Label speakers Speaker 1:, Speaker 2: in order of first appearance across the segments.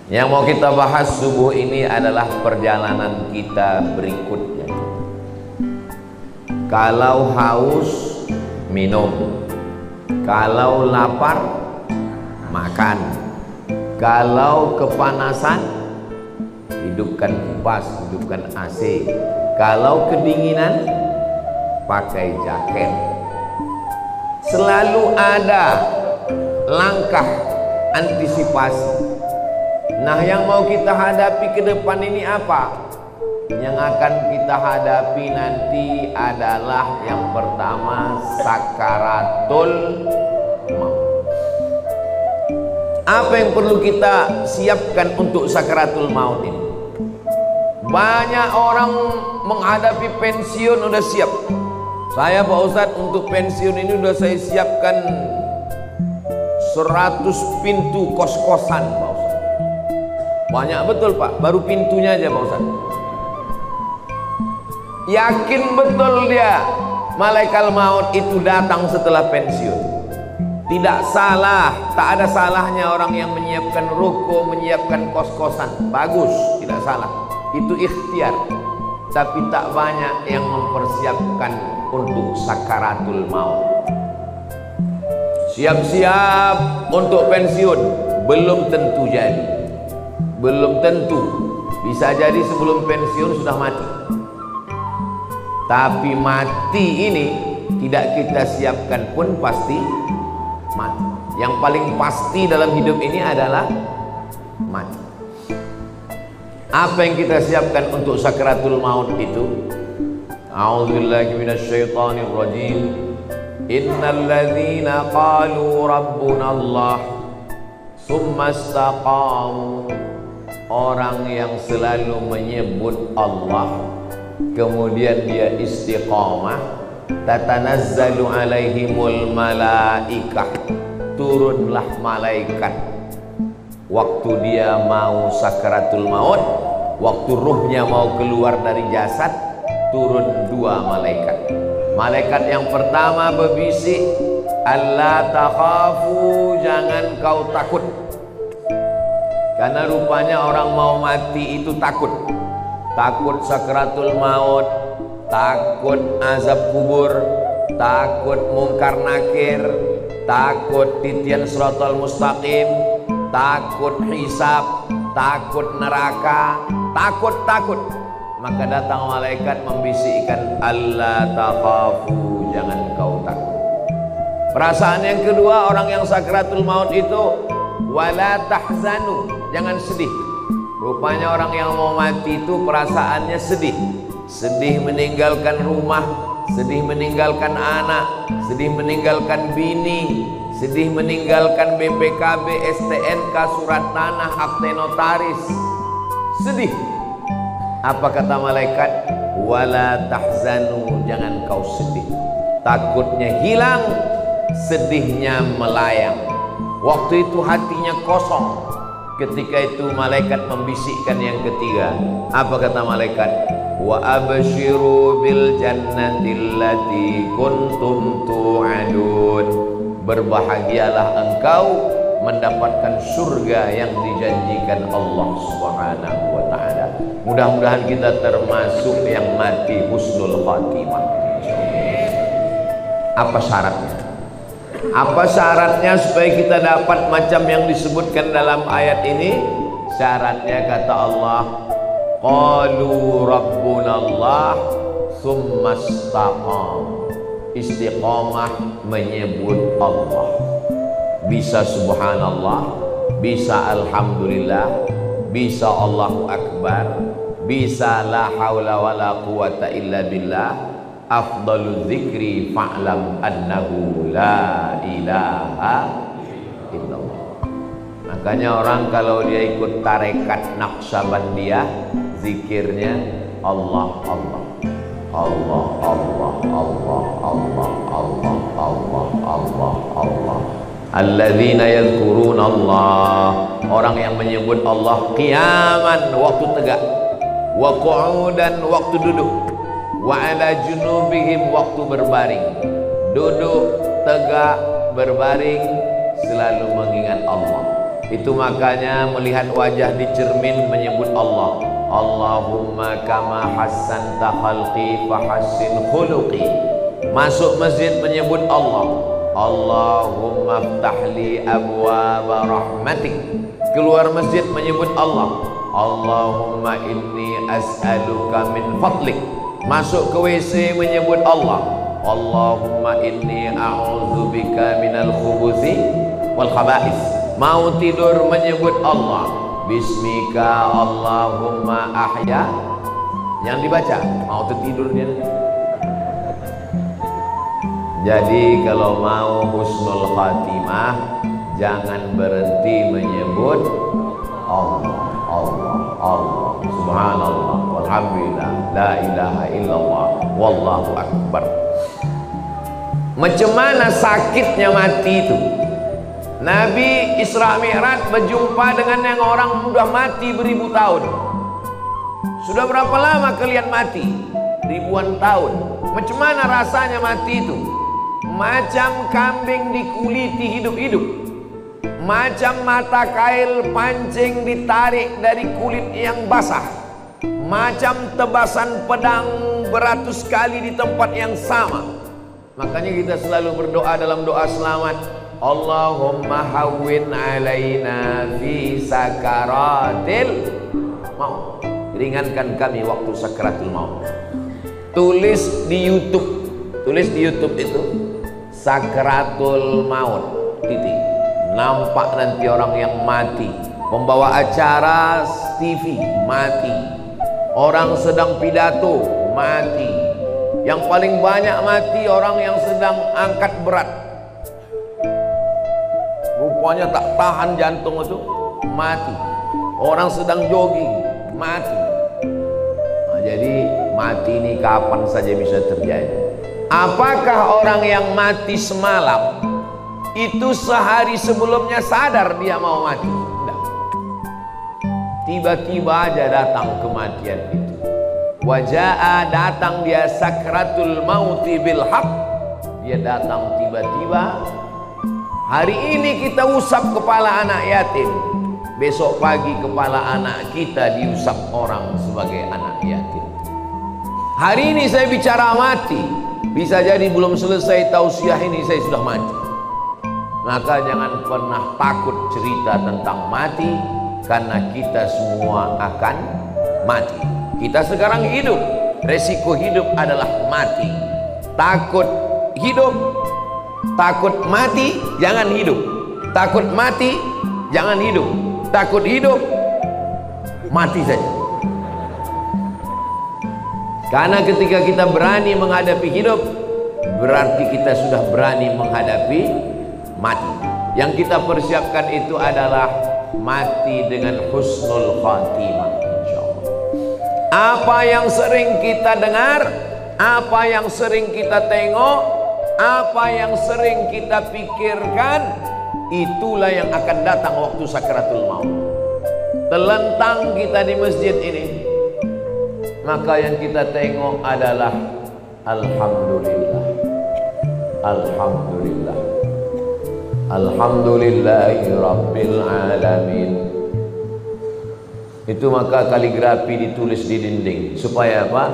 Speaker 1: Yang mau kita bahas subuh ini adalah perjalanan kita berikutnya. Kalau haus, minum. Kalau lapar, makan. Kalau kepanasan, hidupkan kipas, hidupkan AC. Kalau kedinginan, pakai jaket. Selalu ada langkah antisipasi. Nah, yang mau kita hadapi ke depan ini apa? Yang akan kita hadapi nanti adalah yang pertama, sakaratul maut. Apa yang perlu kita siapkan untuk sakaratul maut ini? Banyak orang menghadapi pensiun udah siap. Saya Pak Ustadz untuk pensiun ini udah saya siapkan 100 pintu kos-kosan Pak Ustadz. Banyak betul Pak, baru pintunya aja Pak Ustadz. Yakin betul dia malaikat maut itu datang setelah pensiun. Tidak salah, tak ada salahnya orang yang menyiapkan ruko, menyiapkan kos-kosan. Bagus, tidak salah. Itu ikhtiar. Tapi tak banyak yang mempersiapkan untuk sakaratul maut. Siap-siap untuk pensiun, belum tentu jadi. Belum tentu, bisa jadi sebelum pensiun sudah mati. Tapi mati ini tidak kita siapkan pun pasti mati. Yang paling pasti dalam hidup ini adalah mati. Apa yang kita siapkan untuk sakaratul maut itu? A'udzubillahi minasyaitonir rajim. Innal ladzina qalu rabbuna Allah tsumma istaqamu. Orang yang selalu menyebut Allah kemudian dia istiqamah, tatanazzalu alaihimul malaikah, turunlah malaikat waktu dia mau sakaratul maut, waktu ruhnya mau keluar dari jasad, turun dua malaikat. Malaikat yang pertama berbisik, alla takhafu, jangan kau takut. Karena rupanya orang mau mati itu takut. Takut sakaratul maut, takut azab kubur, takut mungkar nakir, takut titian siratal mustaqim, takut hisab, takut neraka, takut. Maka datang malaikat membisikkan, alla takhafu, jangan kau takut. Perasaan yang kedua orang yang sakaratul maut itu, wala tahzanu, jangan sedih. Rupanya orang yang mau mati itu perasaannya sedih. Sedih meninggalkan rumah, sedih meninggalkan anak, sedih meninggalkan bini, sedih meninggalkan BPKB, STNK, surat tanah, akte notaris. Sedih. Apa kata malaikat? Wala tahzanu, jangan kau sedih. Takutnya hilang, sedihnya melayang. Waktu itu hatinya kosong. Ketika itu malaikat membisikkan yang ketiga. Apa kata malaikat? Wa abshiru bil jannati allati kuntum tu'adun. Berbahagialah engkau mendapatkan surga yang dijanjikan Allah Subhanahu wa taala. Mudah-mudahan kita termasuk yang mati husnul khatimah. Apa syaratnya? Apa syaratnya supaya kita dapat macam yang disebutkan dalam ayat ini? Syaratnya kata Allah, qalu rabbuna Allah tsumma istaqam. Istiqamah menyebut Allah. Bisa subhanallah, bisa alhamdulillah, bisa Allahu akbar, bisa la haula wala quwata illa billah. Afdalu dzikri fa'lam annahu la ilaha illallah. Makanya orang kalau dia ikut tarekat Naqsabandiyah, zikirnya Allah Allah Allah Allah Allah Allah Allah Allah Allah Allah. Alladzina yadhkuruna Allah, orang yang menyebut Allah qiyaman, waktu tegak, wa qu'udan, waktu duduk, wa ala junubihim, waktu berbaring. Duduk, tegak, berbaring, selalu mengingat Allah. Itu makanya melihat wajah di cermin menyebut Allah. Allahumma kama hassanta khalqi fahassin khuluqi. Masuk masjid menyebut Allah. Allahumma ftahli abwaaba rahmatik. Keluar masjid menyebut Allah. Allahumma inni as'aluka min fadlik. Masuk ke WC menyebut Allah. Allahumma inni a'udzubika minal khubuthi wal khaba'is. Mau tidur menyebut Allah. Bismika Allahumma ahya. Yang dibaca mau tertidur dia. Jadi kalau mau husnul khatimah, jangan berhenti menyebut Allah, Allah, Allah, subhanallah, walhamdulillah, la ilaha illallah, wallahu akbar. Macam mana sakitnya mati itu? Nabi Isra Mi'raj berjumpa dengan yang orang sudah mati beribu tahun. Sudah berapa lama kalian mati? Ribuan tahun. Macam mana rasanya mati itu? Macam kambing dikuliti hidup-hidup, macam mata kail pancing ditarik dari kulit yang basah, macam tebasan pedang beratus kali di tempat yang sama. Makanya kita selalu berdoa dalam doa selamat, Allahumma hawwin alaina fi sakaratil maut. Ringankan kami waktu sakaratul maut. Tulis di YouTube itu Sakratul Maut titik. Nampak nanti orang yang mati, pembawa acara TV mati, orang sedang pidato mati, yang paling banyak mati orang yang sedang angkat berat, rupanya tak tahan jantung itu mati, orang sedang jogging mati. Nah, jadi mati ini kapan saja bisa terjadi. Apakah orang yang mati semalam itu sehari sebelumnya sadar dia mau mati? Tidak. Tiba-tiba aja datang kematian itu. Waja'a, datang dia sakratul mauti bil haq. Dia datang tiba-tiba. Hari ini kita usap kepala anak yatim, besok pagi kepala anak kita diusap orang sebagai anak yatim. Hari ini saya bicara mati, bisa jadi belum selesai tausiah ini saya sudah mati. Maka jangan pernah takut cerita tentang mati, karena kita semua akan mati. Kita sekarang hidup, resiko hidup adalah mati. Takut hidup, takut mati, jangan hidup. Takut mati, jangan hidup. Takut hidup, mati saja. Karena ketika kita berani menghadapi hidup, berarti kita sudah berani menghadapi mati. Yang kita persiapkan itu adalah mati dengan husnul khatimah, insyaallah. Apa yang sering kita dengar, apa yang sering kita tengok, apa yang sering kita pikirkan, itulah yang akan datang waktu sakaratul maut. Terlentang kita di masjid ini, maka yang kita tengok adalah alhamdulillah, alhamdulillah, alhamdulillahi rabbil alamin. Itu maka kaligrafi ditulis di dinding. Supaya apa?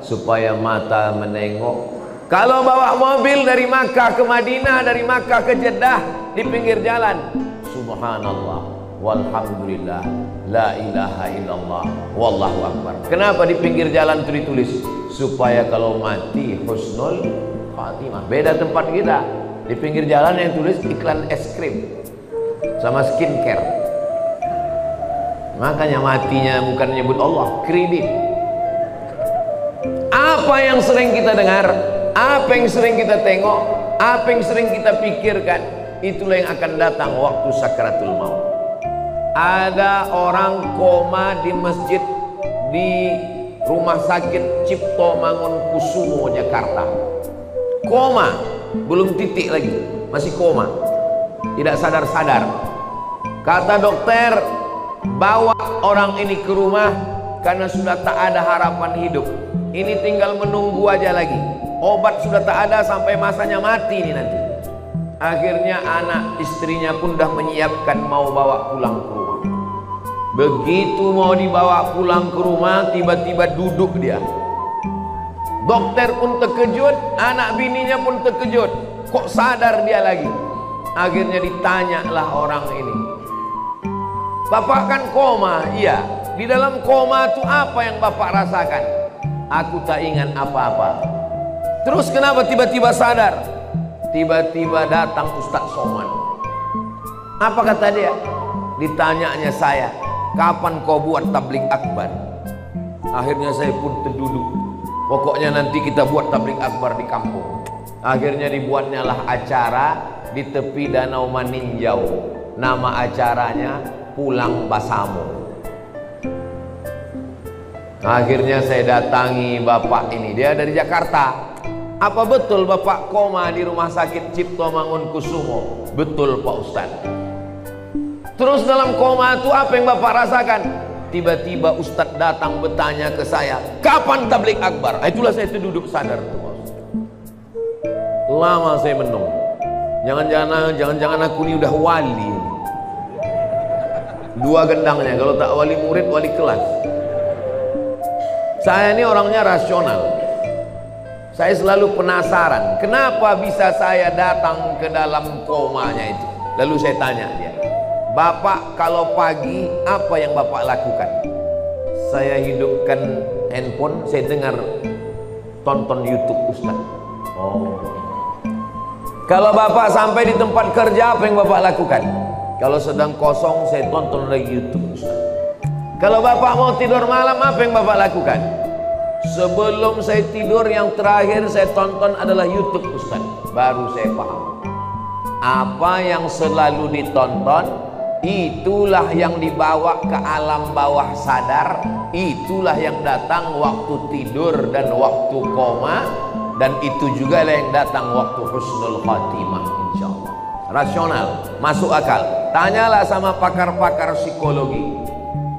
Speaker 1: Supaya mata menengok. Kalau bawa mobil dari Makkah ke Madinah, dari Makkah ke Jeddah, di pinggir jalan, subhanallah walhamdulillah, la ilaha illallah, wallahu akbar. Kenapa di pinggir jalan itu ditulis? Supaya kalau mati husnul khatimah. Beda tempat kita, di pinggir jalan yang tulis iklan es krim sama skincare. Makanya matinya bukan menyebut Allah, kredit. Apa yang sering kita dengar, apa yang sering kita tengok, apa yang sering kita pikirkan, itulah yang akan datang waktu sakaratul maut. Ada orang koma di masjid di Rumah Sakit Cipto Mangunkusumo Jakarta. Koma, belum titik lagi, masih koma, tidak sadar-sadar. Kata dokter, bawa orang ini ke rumah karena sudah tak ada harapan hidup. Ini tinggal menunggu aja lagi. Obat sudah tak ada sampai masanya mati ini nanti. Akhirnya anak istrinya pun dah menyiapkan mau bawa pulang ke rumah. Begitu mau dibawa pulang ke rumah, tiba-tiba duduk dia. Dokter pun terkejut, anak bininya pun terkejut. Kok sadar dia lagi? Akhirnya ditanyalah orang ini, "Bapak kan koma?" "Iya." "Di dalam koma itu apa yang Bapak rasakan?" "Aku tak ingat apa-apa." "Terus kenapa tiba-tiba sadar?" Tiba-tiba datang Ustadz Somad. Apa kata dia? Ditanyanya saya, "Kapan kau buat tablik akbar?" Akhirnya saya pun terduduk. Pokoknya nanti kita buat tablik akbar di kampung. Akhirnya dibuatnya lah acara di tepi Danau Maninjau. Nama acaranya Pulang Basamo. Akhirnya saya datangi bapak ini. Dia dari Jakarta. "Apa betul Bapak koma di rumah sakit Cipto Mangunkusumo?" "Betul Pak Ustaz." "Terus dalam koma itu apa yang Bapak rasakan?" Tiba-tiba Ustaz datang bertanya ke saya, "Kapan tablik akbar?" Itulah saya duduk sadar tuh, Pak Ustaz. Lama saya menung. Jangan-jangan aku ini udah wali. Dua gendangnya, kalau tak wali murid, wali kelas. Saya ini orangnya rasional. Saya selalu penasaran, kenapa bisa saya datang ke dalam komanya itu. Lalu saya tanya dia, "Bapak kalau pagi apa yang Bapak lakukan?" Saya hidupkan handphone, saya dengar tonton YouTube Ustaz. "Oh." "Kalau Bapak sampai di tempat kerja apa yang Bapak lakukan?" "Kalau sedang kosong saya tonton lagi YouTube Ustaz." "Kalau Bapak mau tidur malam apa yang Bapak lakukan?" "Sebelum saya tidur yang terakhir saya tonton adalah YouTube Ustaz." Baru saya paham. Apa yang selalu ditonton, itulah yang dibawa ke alam bawah sadar. Itulah yang datang waktu tidur dan waktu koma. Dan itu juga yang datang waktu husnul khatimah, insyaallah. Rasional, masuk akal. Tanyalah sama pakar-pakar psikologi,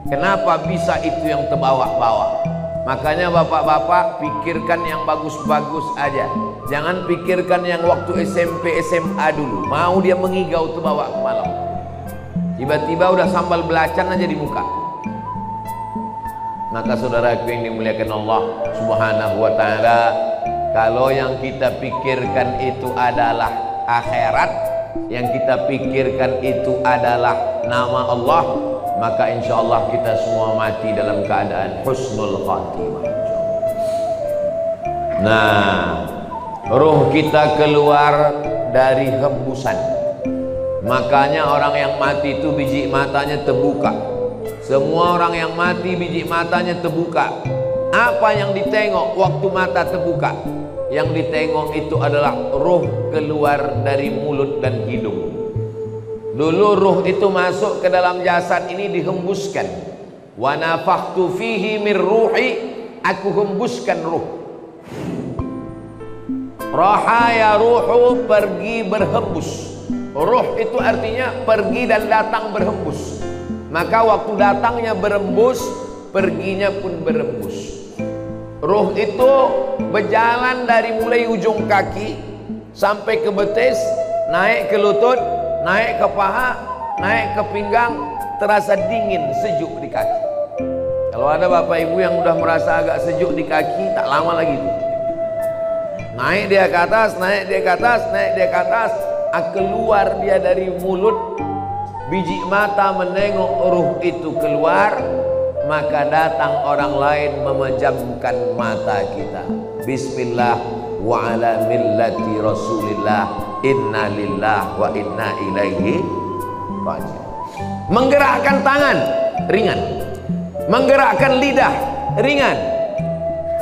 Speaker 1: kenapa bisa itu yang terbawa-bawa. Makanya bapak-bapak pikirkan yang bagus-bagus aja. Jangan pikirkan yang waktu SMP SMA dulu. Mau dia mengigau tuh bawa ke malam. Tiba-tiba udah sambal belacan aja di muka. Maka saudaraku yang dimuliakan Allah Subhanahu wa ta'ala, kalau yang kita pikirkan itu adalah akhirat, yang kita pikirkan itu adalah nama Allah, maka insya Allah kita semua mati dalam keadaan husnul khatimah. Nah, ruh kita keluar dari hembusan. Makanya orang yang mati itu biji matanya terbuka. Semua orang yang mati biji matanya terbuka. Apa yang ditengok waktu mata terbuka? Yang ditengok itu adalah ruh keluar dari mulut dan hidung. Dulu ruh itu masuk ke dalam jasad ini dihembuskan. Wa nafakhtu fihi min ruhi, aku hembuskan ruh. Raha ya ruhu, pergi berhembus. Ruh itu artinya pergi dan datang berhembus. Maka waktu datangnya berhembus, perginya pun berhembus. Ruh itu berjalan dari mulai ujung kaki sampai ke betis, naik ke lutut, naik ke paha, naik ke pinggang, terasa dingin, sejuk di kaki. Kalau ada bapak ibu yang udah merasa agak sejuk di kaki, tak lama lagi itu. Naik dia ke atas, naik dia ke atas, naik dia ke atas, keluar dia dari mulut, biji mata menengok ruh itu keluar, maka datang orang lain memejamkan mata kita. Bismillah wa ala millati Rasulillah, inna lillah wa inna ilaihi raji'un. Menggerakkan tangan ringan, menggerakkan lidah ringan.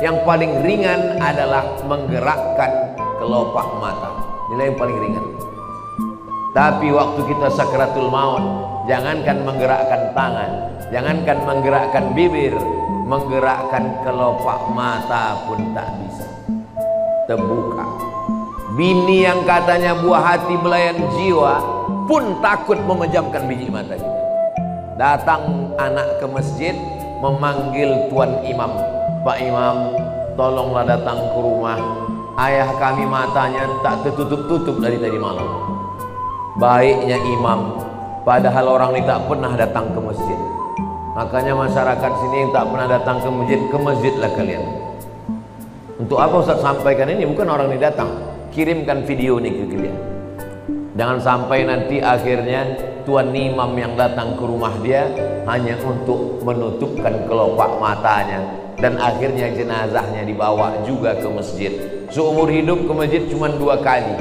Speaker 1: Yang paling ringan adalah menggerakkan kelopak mata. Inilah yang paling ringan. Tapi waktu kita sakratul maut, jangankan menggerakkan tangan, jangankan menggerakkan bibir, menggerakkan kelopak mata pun tak bisa. Terbuka. Bini yang katanya buah hati belayan jiwa pun takut memejamkan biji mata kita. Datang anak ke masjid memanggil tuan imam, "Pak Imam, tolonglah datang ke rumah. Ayah kami matanya tak tertutup-tutup dari tadi malam." baiknya imam, padahal orang ini tak pernah datang ke masjid. Makanya masyarakat sini yang tak pernah datang ke masjidlah kalian. Untuk apa Ustaz sampaikan ini? Bukan orang ini datang, kirimkan video ini ke dia. Jangan sampai nanti akhirnya tuan imam yang datang ke rumah dia hanya untuk menutupkan kelopak matanya, dan akhirnya jenazahnya dibawa juga ke masjid. Seumur hidup ke masjid cuma 2 kali.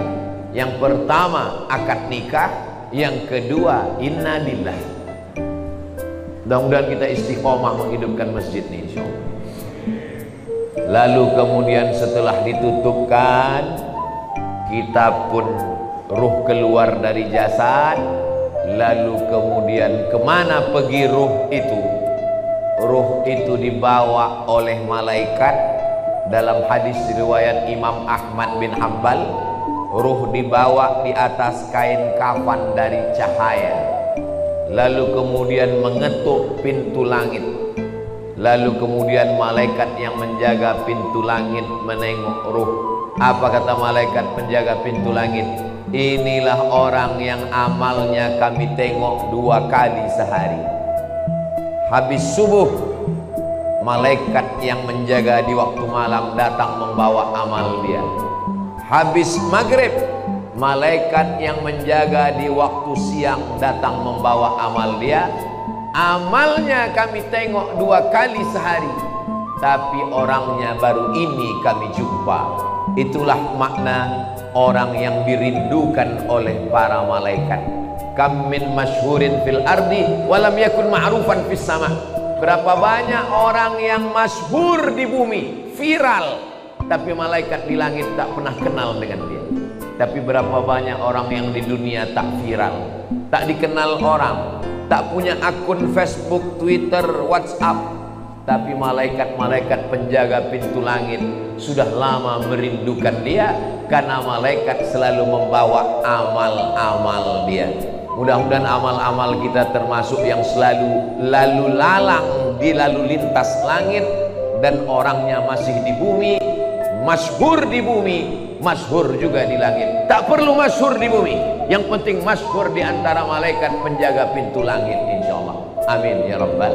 Speaker 1: Yang pertama akad nikah, yang kedua inna lillah. Mudah-mudahan kita istiqomah menghidupkan masjid ini, insyaallah. Lalu kemudian setelah ditutupkan, kita pun ruh keluar dari jasad. Lalu kemudian kemana pergi ruh itu? Ruh itu dibawa oleh malaikat. Dalam hadis riwayat Imam Ahmad bin Hanbal, ruh dibawa di atas kain kafan dari cahaya. Lalu kemudian mengetuk pintu langit. Lalu kemudian malaikat yang menjaga pintu langit menengok ruh. Apa kata malaikat penjaga pintu langit? Inilah orang yang amalnya kami tengok 2 kali sehari. Habis subuh, malaikat yang menjaga di waktu malam datang membawa amal dia. Habis maghrib, malaikat yang menjaga di waktu siang datang membawa amal dia. Amalnya kami tengok 2 kali sehari, tapi orangnya baru ini kami jumpa. Itulah makna orang yang dirindukan oleh para malaikat. Kam min masyhurin fil ardi walam yakun ma'rufan fis sama. Berapa banyak orang yang masyhur di bumi, viral, tapi malaikat di langit tak pernah kenal dengan dia. Tapi berapa banyak orang yang di dunia tak viral, tak dikenal orang, tak punya akun Facebook, Twitter, WhatsApp, tapi malaikat-malaikat penjaga pintu langit sudah lama merindukan dia, karena malaikat selalu membawa amal-amal dia. Mudah-mudahan amal-amal kita termasuk yang selalu lalu lalang di lalu lintas langit, dan orangnya masih di bumi, masyhur di bumi, masyhur juga di langit. Tak perlu masyhur di bumi, yang penting masyhur di antara malaikat penjaga pintu langit, insyaallah. Amin ya rabbal.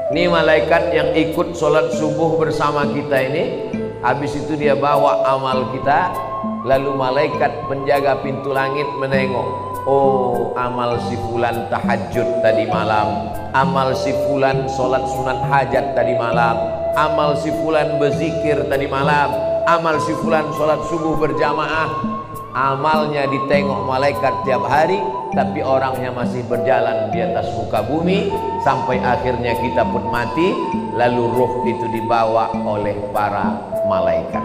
Speaker 1: Ini malaikat yang ikut sholat subuh bersama kita ini, habis itu dia bawa amal kita. Lalu malaikat penjaga pintu langit menengok. Oh, amal si fulan tahajud tadi malam, amal si fulan sholat sunat hajat tadi malam, amal si fulan berzikir tadi malam, amal si fulan sholat subuh berjamaah. Amalnya ditengok malaikat tiap hari, tapi orangnya masih berjalan di atas muka bumi, sampai akhirnya kita pun mati. Lalu ruh itu dibawa oleh para malaikat.